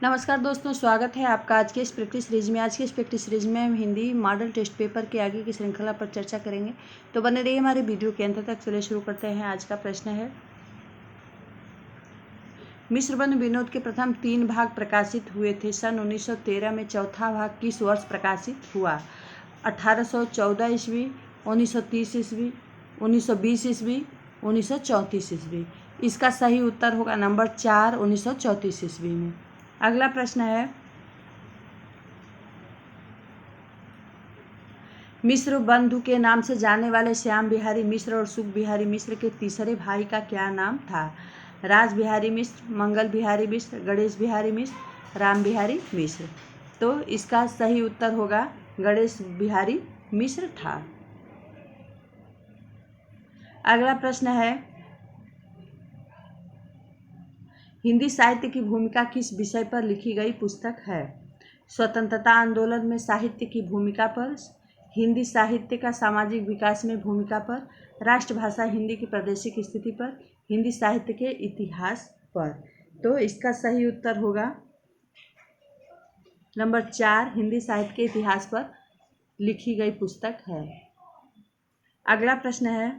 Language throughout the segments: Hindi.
नमस्कार दोस्तों, स्वागत है आपका आज के इस प्रैक्टिस सीरीज में। आज की इस प्रैक्टिस सीरीज में हम हिंदी मॉडल टेस्ट पेपर के आगे की श्रृंखला पर चर्चा करेंगे, तो बने रहिए हमारे वीडियो के अंत तक। चलिए शुरू करते हैं। आज का प्रश्न है, मिस्र वन विनोद के प्रथम 3 भाग प्रकाशित हुए थे। सन 1913 में चौथा भाग किस वर्ष प्रकाशित हुआ? 1814 ईस्वी, 1930 ईस्वी, 1920 ईस्वी, 1934 ईस्वी। इसका सही उत्तर होगा नंबर 4, 1934 ईस्वी में। अगला प्रश्न है, मिस्र बंधु के नाम से जाने वाले श्याम बिहारी मिश्र और सुख बिहारी मिश्र के तीसरे भाई का क्या नाम था? राज बिहारी मिश्र, मंगल बिहारी मिश्र, गणेश बिहारी मिश्र, राम बिहारी मिश्र। तो इसका सही उत्तर होगा गणेश बिहारी मिश्र था। अगला प्रश्न है, हिंदी साहित्य की भूमिका किस विषय पर लिखी गई पुस्तक है? स्वतंत्रता आंदोलन में साहित्य की भूमिका पर, हिंदी साहित्य का सामाजिक विकास में भूमिका पर, राष्ट्रभाषा हिंदी की प्रादेशिक स्थिति पर, हिंदी साहित्य के इतिहास पर। तो इसका सही उत्तर होगा नंबर 4, हिंदी साहित्य के इतिहास पर लिखी गई पुस्तक है। अगला प्रश्न है,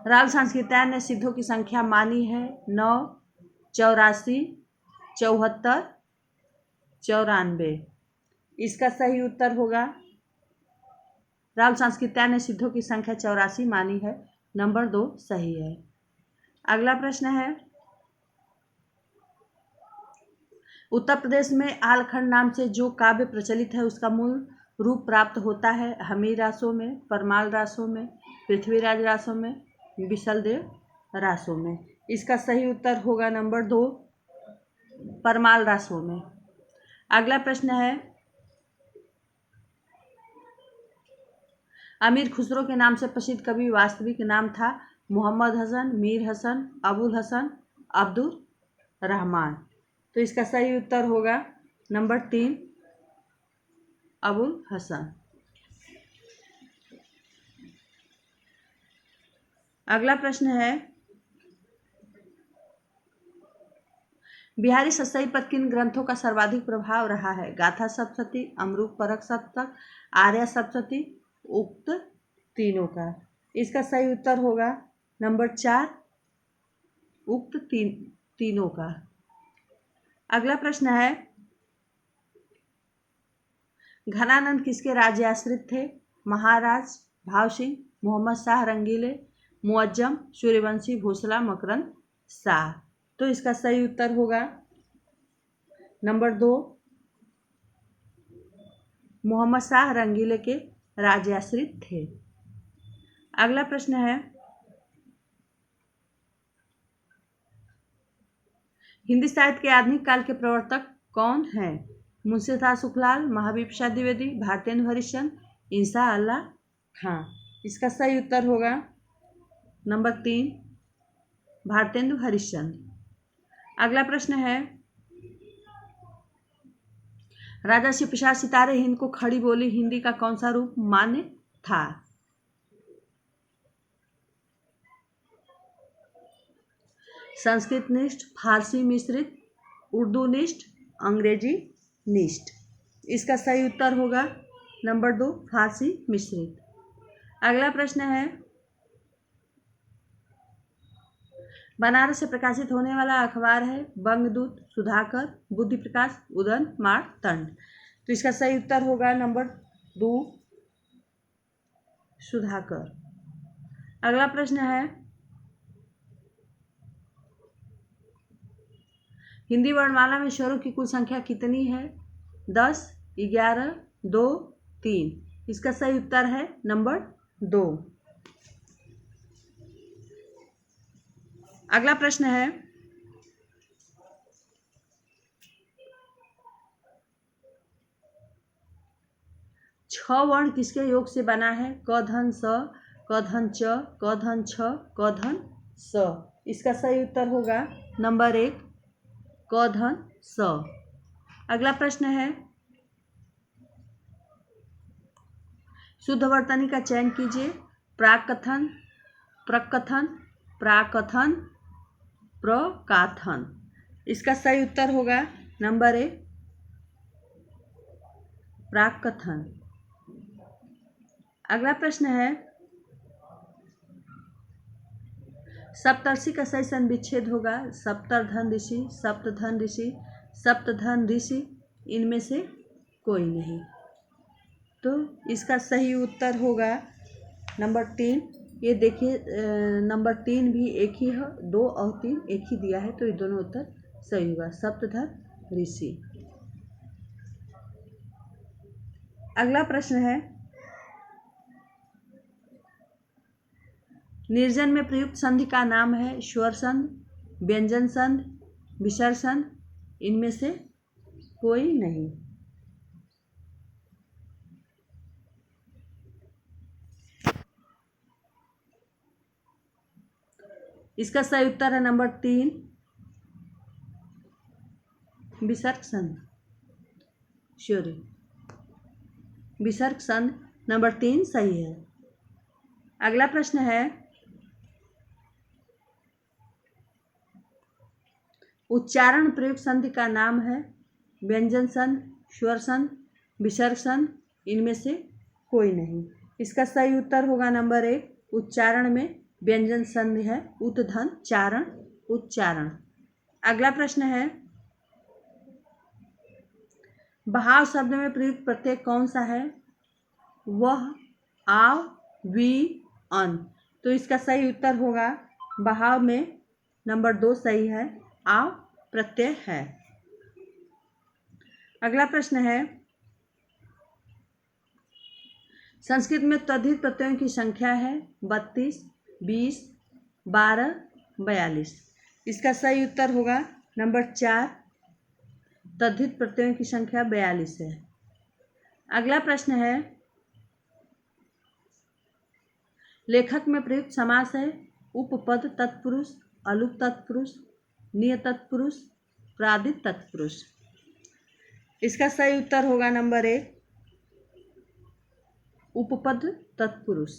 राहुल सांस्कृत्यायन ने सिद्धों की संख्या मानी है 9, 84, 74, 94। इसका सही उत्तर होगा, राहुल सांस्कृत्यायन ने सिद्धों की संख्या 84 मानी है। नंबर 2 सही है। अगला प्रश्न है, उत्तर प्रदेश में आलखंड नाम से जो काव्य प्रचलित है उसका मूल रूप प्राप्त होता है हमीर रासों में, परमाल रासों में, पृथ्वीराज रासों में, विशलदेव रासों में। इसका सही उत्तर होगा नंबर 2, परमाल रासों में। अगला प्रश्न है, अमीर खुसरो के नाम से प्रसिद्ध कवि वास्तविक नाम था? मोहम्मद हसन, मीर हसन, अबुल हसन, अब्दुल रहमान। तो इसका सही उत्तर होगा नंबर 3, अबुल हसन। अगला प्रश्न है, बिहारी सतसई पर किन ग्रंथों का सर्वाधिक प्रभाव रहा है? गाथा सप्तशती, अमरूप परक सप्तक, आर्या सप्तशती, उक्त तीनों का। इसका सही उत्तर होगा नंबर 4, उक्त तीनों का। अगला प्रश्न है, घनानंद किसके राज्याश्रित थे? महाराज भाव सिंह, मोहम्मद शाह रंगीले, मुअज्जम, सूर्यवंशी, भोसला, मकरंद शाह। तो इसका सही उत्तर होगा नंबर 2, मोहम्मद शाह रंगीले के राज्याश्रित थे। अगला प्रश्न है, हिंदी साहित्य के आधुनिक काल के प्रवर्तक कौन हैं? मुंशीदास सुखलाल, महावीर प्रसाद द्विवेदी, भारतेंदु हरिश्चंद्र, इंसा अल्लाह खां। इसका सही उत्तर होगा नंबर 3, भारतेंदु हरिश्चंद्र। अगला प्रश्न है, राजा शिव प्रसाद सितारे हिंद को खड़ी बोली हिंदी का कौन सा रूप मान्य था? संस्कृत निष्ठ, फारसी मिश्रित, उर्दू निष्ठ, अंग्रेजी निष्ठ। इसका सही उत्तर होगा नंबर 2, फारसी मिश्रित। अगला प्रश्न है, बनारस से प्रकाशित होने वाला अखबार है बंगदूत, सुधाकर, बुद्धि प्रकाश, उदन, मारतंड। तो इसका सही उत्तर होगा नंबर 2, सुधाकर। अगला प्रश्न है, हिंदी वर्णमाला में स्वरों की कुल संख्या कितनी है? 10, 11, 2, 3। इसका सही उत्तर है नंबर 2। अगला प्रश्न है, 6 वर्ण किसके योग से बना है? क धन स, क धन च, क धन छ, क धन स। इसका सही उत्तर होगा नंबर 1, क धन स। अगला प्रश्न है, शुद्ध वर्तनी का चयन कीजिए। प्राकथन, प्रकथन, प्राकथन, प्रकाथन। इसका सही उत्तर होगा नंबर ए प्राकथन। अगला प्रश्न है सप्तर्षि का सही सन विच्छेद होगा सप्तधन ऋषि, सप्तधन ऋषि, सप्तधन ऋषि, इनमें से कोई नहीं। तो इसका सही उत्तर होगा नंबर 3। ये देखिए नंबर 3 भी एक ही है, 2 और 3 एक ही दिया है, तो ये दोनों उत्तर सही होगा सप्तधन ऋषि। अगला प्रश्न है निर्जन में प्रयुक्त संधि का नाम है स्वर संध, व्यंजन संध, विसर्ग संध, इनमें से कोई नहीं। इसका सही उत्तर है नंबर 3 विसर्ग संध। सॉरी, विसर्ग संध नंबर 3 सही है। अगला प्रश्न है उच्चारण प्रयुक्त संधि का नाम है व्यंजन संध, स्वर संध, विसर्ग संध, इनमें से कोई नहीं। इसका सही उत्तर होगा नंबर 1 उच्चारण में व्यंजन संधि है उतधन चारण उच्चारण। अगला प्रश्न है बहाव शब्द में प्रयुक्त प्रत्यय कौन सा है वह, आव, वी, अन। तो इसका सही उत्तर होगा बहाव में नंबर 2 सही है, आव प्रत्यय है। अगला प्रश्न है संस्कृत में तद्धित प्रत्ययों की संख्या है 32, 20, 12, 42। इसका सही उत्तर होगा नंबर 4 तद्धित प्रत्ययों की संख्या 42 है। अगला प्रश्न है लेखक में प्रयुक्त समास है उपपद तत्पुरुष, अलुक तत्पुरुष, निय तत्पुरुष, प्रादित तत्पुरुष। इसका सही उत्तर होगा नंबर 1 उपपद तत्पुरुष।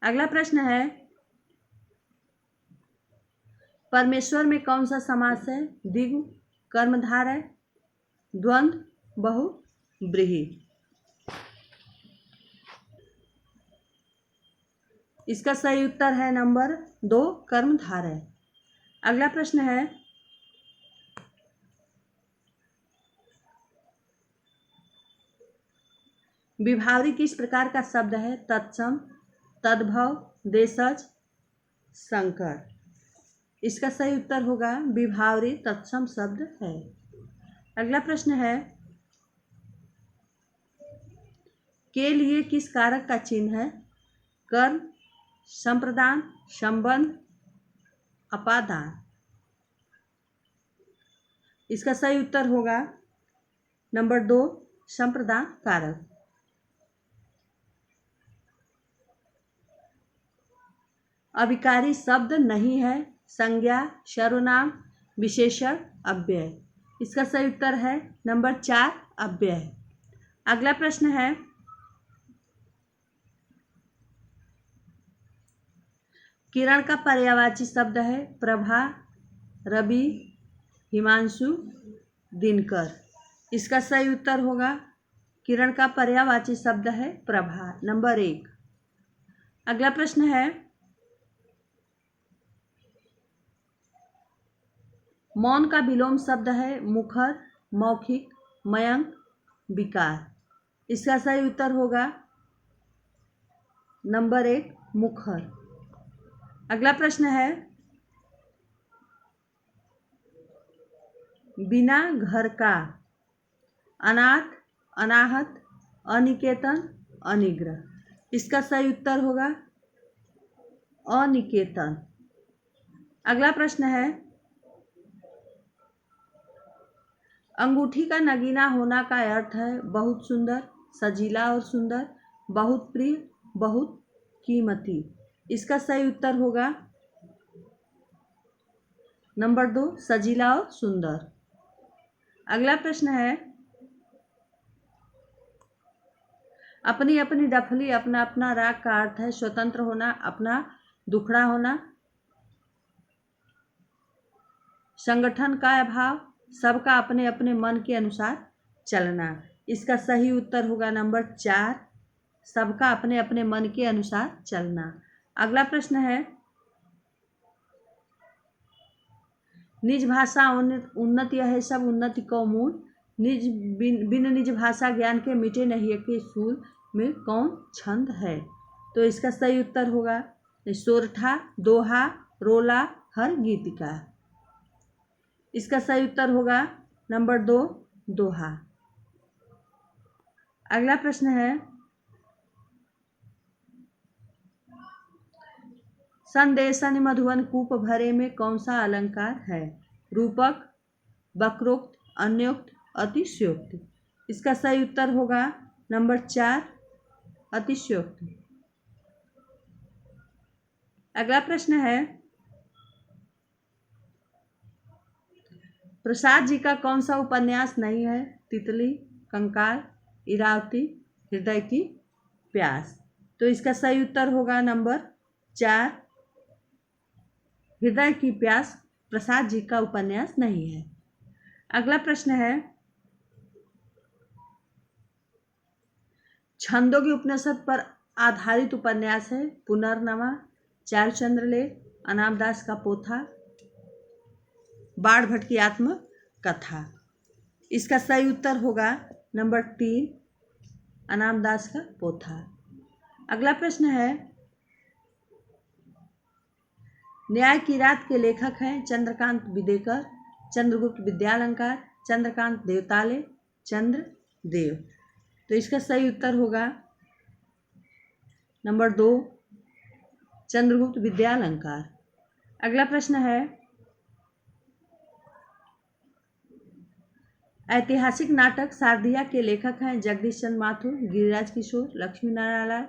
अगला प्रश्न है परमेश्वर में कौन सा समास है द्विगु, कर्मधारय, द्वंद्व, बहु, व्रीहि। इसका सही उत्तर है नंबर 2 कर्मधारय। अगला प्रश्न है विभावरी किस प्रकार का शब्द है तत्सम, तद्भव, देशज, संकर। इसका सही उत्तर होगा विभावरी तत्सम शब्द है। अगला प्रश्न है के लिए किस कारक का चिन्ह है कर्म, संप्रदान, संबंध, अपादान। इसका सही उत्तर होगा नंबर 2 संप्रदान कारक। अभिकारी शब्द नहीं है संज्ञा, सर्वनाम, विशेषण, अव्यय। इसका सही उत्तर है नंबर 4 अव्यय। अगला प्रश्न है किरण का पर्यायवाची शब्द है प्रभा, रवि, हिमांशु, दिनकर। इसका सही उत्तर होगा किरण का पर्यायवाची शब्द है प्रभा नंबर 1। अगला प्रश्न है मौन का विलोम शब्द है मुखर, मौखिक, मयंक, विकार। इसका सही उत्तर होगा नंबर 1 मुखर। अगला प्रश्न है बिना घर का अनाथ, अनाहत, अनिकेतन, अनिग्रह। इसका सही उत्तर होगा अनिकेतन। अगला प्रश्न है अंगूठी का नगीना होना का अर्थ है बहुत सुंदर, सजीला और सुंदर, बहुत प्रिय, बहुत कीमती। इसका सही उत्तर होगा नंबर 2 सजीला और सुंदर। अगला प्रश्न है अपनी अपनी डफली अपना अपना राग का अर्थ है स्वतंत्र होना, अपना दुखड़ा होना, संगठन का अभाव, सबका अपने अपने मन के अनुसार चलना। इसका सही उत्तर होगा नंबर 4, सबका अपने अपने मन के अनुसार चलना। अगला प्रश्न है, निज भाषा उन्नत यह है सब उन्नति को मूल, निज बिन निज भाषा ज्ञान के मिटे नहीं के सूल में कौन छंद है। तो इसका सही उत्तर होगा सोरठा, दोहा, रोला, हर गीतिका। इसका सही उत्तर होगा नंबर 2, दोहा। अगला प्रश्न है, संदेशन मधुवन कूप भरे में कौन सा अलंकार है। रूपक, वक्रोक्त, अन्योक्त, अतिशयोक्त। इसका सही उत्तर होगा नंबर 4, अतिशयोक्त। अगला प्रश्न है, प्रसाद जी का कौन सा उपन्यास नहीं है। तितली, कंकाल, इरावती, हृदय की प्यास। तो इसका सही उत्तर होगा नंबर 4, हृदय की प्यास प्रसाद जी का उपन्यास नहीं है। अगला प्रश्न है, छंदोगी उपनिषद पर आधारित उपन्यास है। पुनर्नवा, चारुचंद्र लेख, अनामदास का पोथा, बाण भट्ट की आत्मकथा। इसका सही उत्तर होगा नंबर 3, अनामदास का पोथा। अगला प्रश्न है, न्याय की रात के लेखक हैं चंद्रकांत विदेकर, चंद्रगुप्त विद्यालंकार, चंद्रकांत देवताले, चंद्रदेव। तो इसका सही उत्तर होगा नंबर 2, चंद्रगुप्त विद्यालंकार। अगला प्रश्न है, ऐतिहासिक नाटक शारदिया के लेखक हैं जगदीश चंद्र माथुर, गिरिराज किशोर, लक्ष्मी नारायण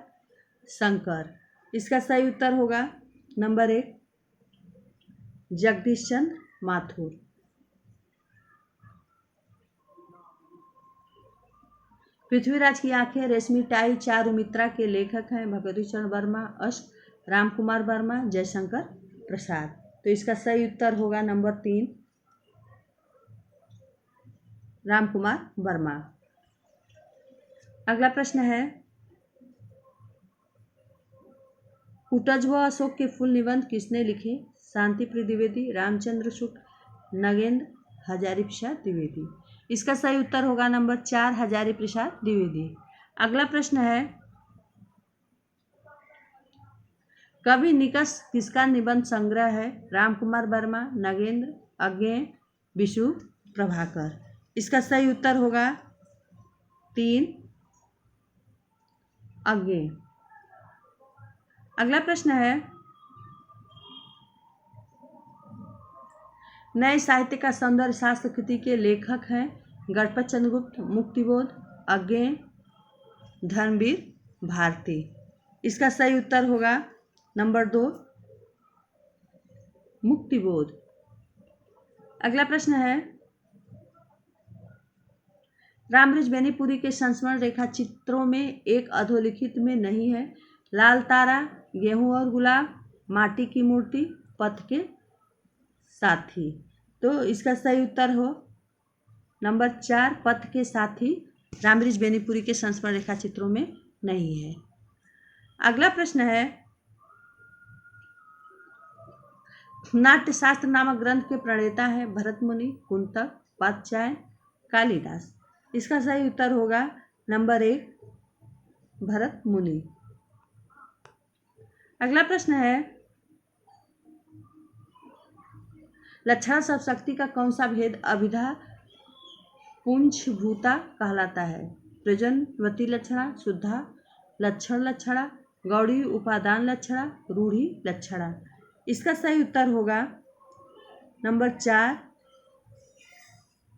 शंकर। इसका सही उत्तर होगा नंबर 1, जगदीश चंद्र माथुर। पृथ्वीराज की आंखें, रेशमी टाई, चारुमित्रा के लेखक हैं भगवती चरण वर्मा, अष्ट, रामकुमार वर्मा, जयशंकर प्रसाद। तो इसका सही उत्तर होगा नंबर 3, रामकुमार वर्मा। अगला प्रश्न है, कुटज व अशोक के फूल निबंध किसने लिखे। शांति प्रिय द्विवेदी, रामचंद्र शुक्ल, नगेंद्र, हजारी प्रसाद द्विवेदी। इसका सही उत्तर होगा नंबर 4, हजारी प्रसाद द्विवेदी। अगला प्रश्न है, कवि निकष किसका निबंध संग्रह है। रामकुमार वर्मा, नगेंद्र, अज्ञेय, विशु प्रभाकर। इसका सही उत्तर होगा 3, अज्ञेय। अगला प्रश्न है, नए साहित्य का सौंदर्य शास्त्र कृति के लेखक हैं गणपत चंद्रगुप्त, मुक्तिबोध, अज्ञेय, धर्मवीर भारती। इसका सही उत्तर होगा नंबर 2, मुक्तिबोध। अगला प्रश्न है, रामबृज बेनीपुरी के संस्मरण रेखा चित्रों में एक अधोलिखित में नहीं है। लाल तारा, गेहूं और गुलाब, माटी की मूर्ति, पथ के साथी। तो इसका सही उत्तर हो नंबर 4, पथ के साथी रामबृज बेनीपुरी के संस्मरण रेखा चित्रों में नहीं है। अगला प्रश्न है, नाट्यशास्त्र नामक ग्रंथ के प्रणेता है भरत मुनि, कुंतक, पातचाय, कालिदास। इसका सही उत्तर होगा नंबर 1, भरत मुनि। अगला प्रश्न है, लक्षण सब शक्ति का कौन सा भेद अभिधा पुंजभूता कहलाता है। प्रजनवती लक्षणा, शुद्धा लक्षण लक्षणा, गौड़ी उपादान लक्षणा, रूढ़ी लक्षणा। इसका सही उत्तर होगा नंबर 4,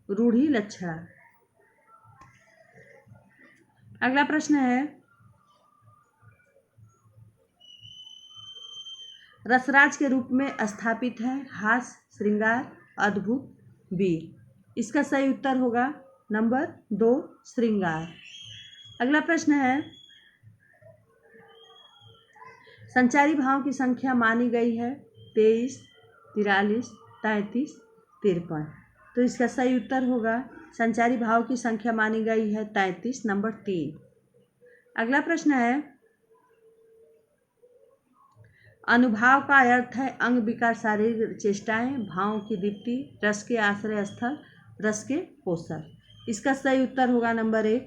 रूढ़ी लक्षणा। अगला प्रश्न है, रसराज के रूप में स्थापित है हास्य, श्रृंगार, अद्भुत, वीर। इसका सही उत्तर होगा नंबर 2, श्रृंगार। अगला प्रश्न है, संचारी भावों की संख्या मानी गई है 23, 43, 33, 53। तो इसका सही उत्तर होगा संचारी भाव की संख्या मानी गई है 33, नंबर 3। अगला प्रश्न है, अनुभाव का अर्थ है अंग विकार, शारीरिक चेष्टाएं, भावों की दीप्ति, रस के आश्रय स्थल, रस के पोषक। इसका सही उत्तर होगा नंबर 1,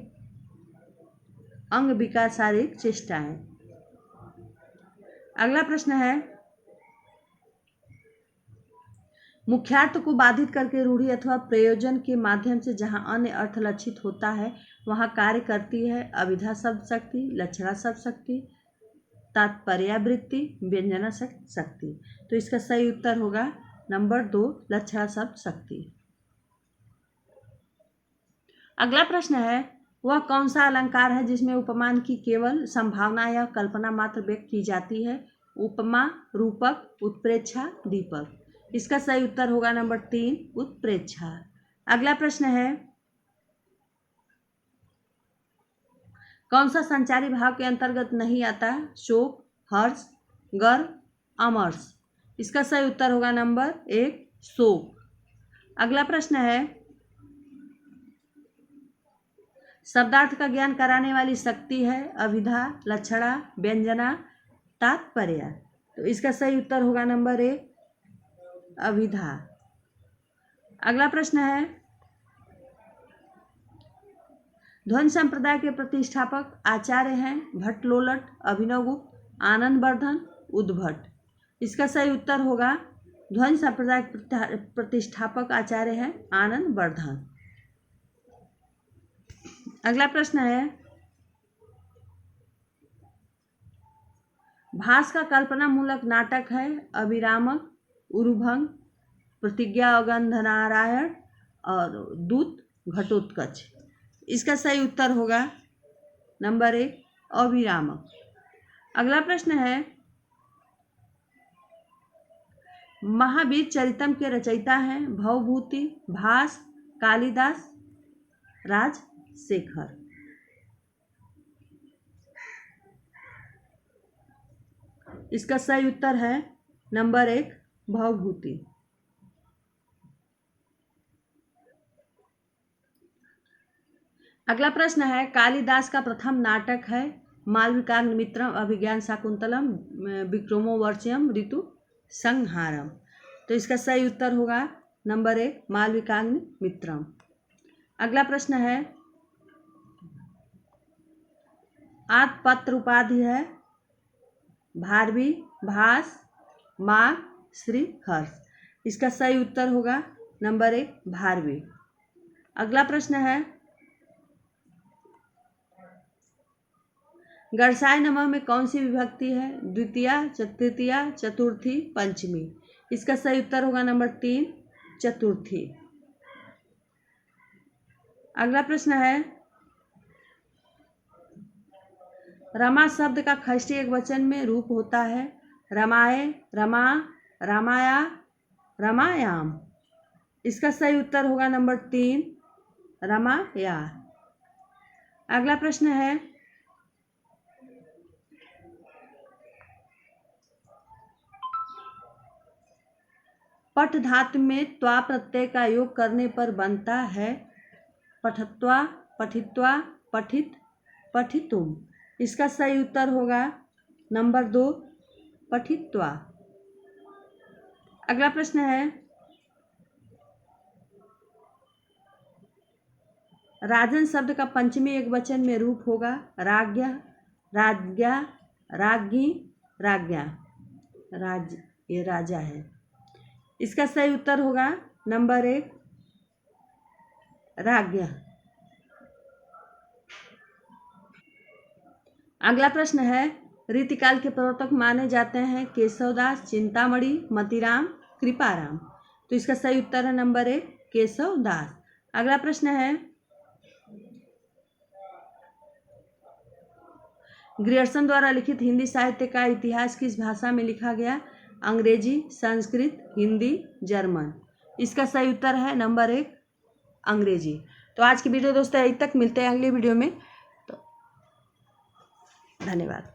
अंग विकार, शारीरिक चेष्टाएं। अगला प्रश्न है, मुख्यार्थ को बाधित करके रूढ़ि अथवा प्रयोजन के माध्यम से जहां अन्य अर्थ लक्षित होता है वहां कार्य करती है अभिधा शब्द शक्ति, लक्षणा शब्द शक्ति, तात्पर्यावृत्ति, व्यंजना शक्ति। तो इसका सही उत्तर होगा नंबर 2, लक्षणा शब्द शक्ति। अगला प्रश्न है, वह कौन सा अलंकार है जिसमें उपमान की केवल संभावना या कल्पना मात्र व्यक्त की जाती है? उपमा, रूपक, उत्प्रेक्षा, दीपक। इसका सही उत्तर होगा नंबर 3, उत्प्रेक्षा। अगला प्रश्न है, कौन सा संचारी भाव के अंतर्गत नहीं आता? शोक, हर्ष, गर्व, अमर्ष। इसका सही उत्तर होगा नंबर 1, शोक। अगला प्रश्न है, शब्दार्थ का ज्ञान कराने वाली शक्ति है अभिधा, लक्षणा, व्यंजना, तात्पर्य। तो इसका सही उत्तर होगा नंबर 1, अभिधा। अगला प्रश्न है, ध्वनि संप्रदाय के प्रतिष्ठापक आचार्य हैं भट्टलोलट, अभिनवगुप्त, आनंदवर्धन, उद्भट। इसका सही उत्तर होगा ध्वनि संप्रदाय के प्रतिष्ठापक आचार्य हैं आनंदवर्धन। अगला प्रश्न है, भास का कल्पना मूलक नाटक है अभिरामक, उरुभंग, प्रतिज्ञा गंधनारायण और दूत घटोत्कच। इसका सही उत्तर होगा नंबर 1, अभिरामक। अगला प्रश्न है, महावीर चरितम के रचयिता हैं भवभूति, भास, कालिदास, राजशेखर। इसका सही उत्तर है नंबर 1, भवभूति। अगला प्रश्न है, कालिदास का प्रथम नाटक है मालविकाग्निमित्रम, अभिज्ञान शाकुंतलम, विक्रमोर्वशीयम, ऋतु संहारम। तो इसका सही उत्तर होगा नंबर 1, मालविकाग्निमित्रम। अगला प्रश्न है, आत्मपत्र उपाधि है भारवी, भास, माघ, श्री हर्ष। इसका सही उत्तर होगा नंबर 1, भारवी। अगला प्रश्न है, गणसाय नमः में कौन सी विभक्ति है? द्वितीया, तृतीया, चतुर्थी, पंचमी। इसका सही उत्तर होगा नंबर 3, चतुर्थी। अगला प्रश्न है, रमा शब्द का खष्टी एक वचन में रूप होता है रमाए, रमा, रामाया, रमायाम। इसका सही उत्तर होगा नंबर 3, रमाया। अगला प्रश्न है, पठ धातु में त्वा प्रत्यय का योग करने पर बनता है पठत्वा, पठित्वा, पठित, पठितुम। इसका सही उत्तर होगा नंबर 2, पठित्वा। अगला प्रश्न है, राजन शब्द का पंचमी एक वचन में रूप होगा राज्ञा, राज्ञा, राज्ञी, राज्ञा। राज, ये राजा है। इसका सही उत्तर होगा नंबर 1, राज्ञा। अगला प्रश्न है, रीतिकाल के प्रवर्तक माने जाते हैं केशवदास, चिंतामणि, मतीराम, कृपाराम। तो इसका सही उत्तर है नंबर 1, केशवदास। अगला प्रश्न है, ग्रियर्सन द्वारा लिखित हिंदी साहित्य का इतिहास किस भाषा में लिखा गया? अंग्रेजी, संस्कृत, हिंदी, जर्मन। इसका सही उत्तर है नंबर 1, अंग्रेजी। तो आज की वीडियो दोस्तों यहीं तक, मिलते हैं अगली वीडियो में। तो धन्यवाद।